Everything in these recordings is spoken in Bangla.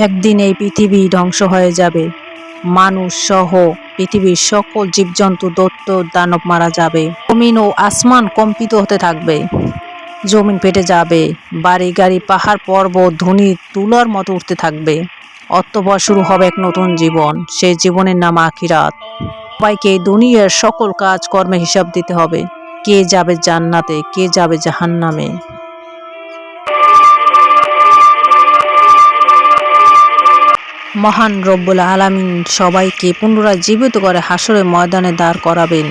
একদিন এই পৃথিবী ধ্বংস হয়ে যাবে। মানুষ সহ পৃথিবীর সকল জীবজন্তু, দৈত্য, দানব মারা যাবে। জমিন ও আসমান কম্পিত হতে থাকবে। জমিন ফেটে যাবে, বাড়ি গাড়ি পাহাড় পর্বত ধনী তুলার মতো উঠতে থাকবে। অতঃপর শুরু হবে এক নতুন জীবন। সেই জীবনের নাম আখিরাত। সবাইকে দুনিয়ার সকল কাজ কর্মের হিসাব দিতে হবে। কে যাবে জান্নাতে, কে যাবে জাহান্নামে। মহান রব্বুল আলামিন সবাইকে পুনরায় জীবিত করে হাসরের ময়দানে দাঁড় করাবেন।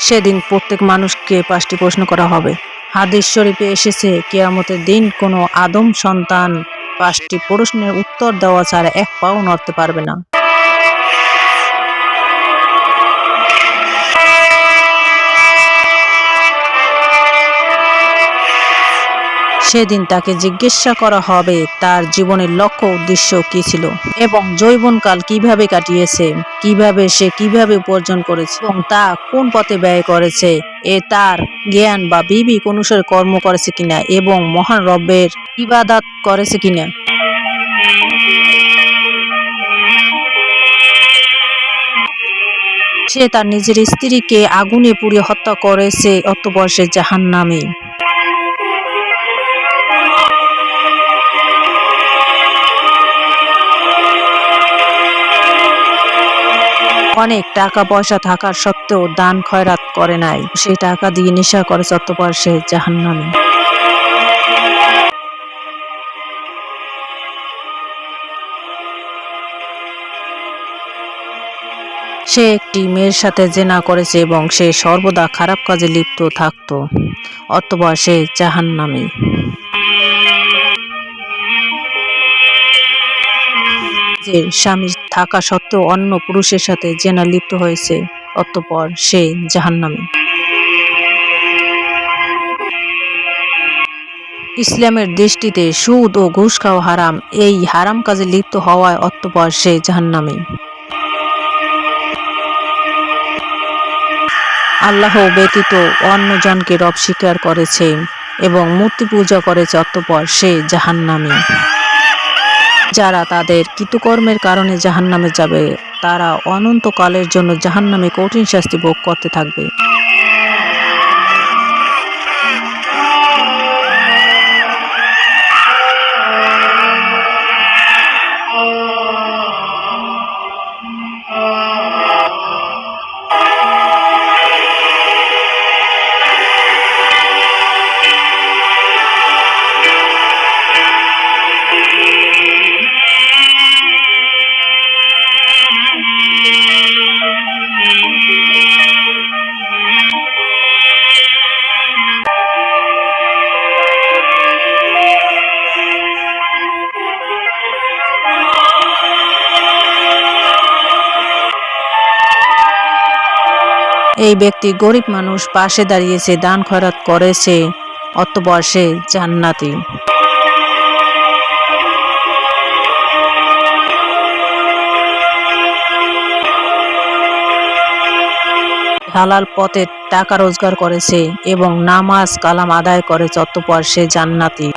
সেদিন প্রত্যেক মানুষকে 5টি প্রশ্ন করা হবে। হাদিস শরীফে এসেছে, কিয়ামতের দিন কোনো আদম সন্তান 5টি প্রশ্নের উত্তর দেওয়া ছাড়া এক পাও নড়তে পারবে না। সেদিন তাকে জিজ্ঞাসা করা হবে তার জীবনের লক্ষ্য উদ্দেশ্য কি ছিল এবং যৌবনকাল কিভাবে কাটিয়েছে, কিভাবে উপার্জন করেছে এবং তা কোন পথে ব্যয় করেছে, তার জ্ঞান বা বিবেক অনুসারে কর্ম করেছে কিনা এবং মহান রবের ইবাদত করেছে কিনা। সে তার নিজের স্ত্রীকে আগুনে পুড়িয়ে হত্যা করেছে, অতঃপর সে জাহান্নামী। অনেক টাকা পয়সা থাকার সত্ত্বেও দান খয়রাত করে নাই, সেই টাকা দিয়ে নেশা করেছে, অতঃপর সে জাহান্নামী। সে একটি মেয়ের সাথে জেনা করেছে এবং সে সর্বদা খারাপ কাজে লিপ্ত থাকত, অতঃপর সে জাহান্নামী। যে স্বামী থাকা সত্ত্বেও অন্য পুরুষের সাথে জেনা লিপ্ত হয়েছে, অতঃপর সে জাহান্নামী। ইসলামের দৃষ্টিতে সুদ ও ঘুষ খাওয়া হারাম। এই হারাম কাজে লিপ্ত হওয়ায় অতঃপর সে জাহান্নামী। আল্লাহ ব্যতীত অন্যজনকে রব স্বীকার করেছে এবং মূর্তি পূজা করেছে, অতঃপর সে জাহান্নামী। যারা তাদের কৃতকর্মের কারণে জাহান্নামে যাবে, তারা অনন্তকালের জন্য জাহান্নামে কঠিন শাস্তি ভোগ করতে থাকবে। এই ব্যক্তি গরিব মানুষ, পাশে দাঁড়িয়েছে, দান খয়রাত করেছে, অতঃপর সে জান্নাতি। হালাল পথে টাকা রোজগার করেছে এবং নামাজ কালাম আদায় করেছে, অতঃপর সে জান্নাতি।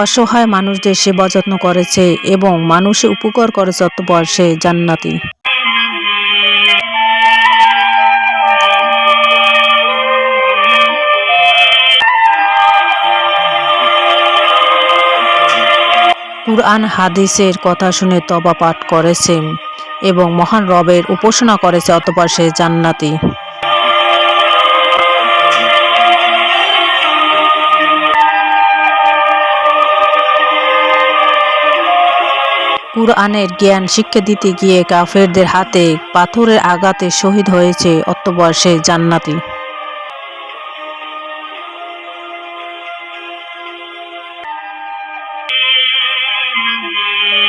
অসহায় মানুষদের সেবা যত্ন করেছে এবং মানুষের উপকার করেছে, অতঃপর সে জান্নাতি। কুরআন হাদিসের কথা শুনে তওবা পাঠ করেছে এবং মহান রবের উপাসনা করেছে, অতঃপর সে জান্নাতি। কুরআনের জ্ঞান শিক্ষা দিতে গিয়ে কাফেরদের হাতে পাথরের আঘাতে শহীদ হয়েছে অতঃপর সে জান্নাতি।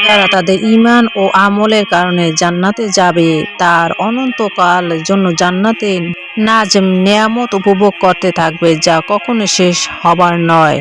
যারা তাদের ঈমান ও আমলের কারণে জান্নাতে যাবে, তার অনন্তকাল জন্য জান্নাতে নাজ নেয়ামত উপভোগ করতে থাকবে, যা কখনো শেষ হবার নয়।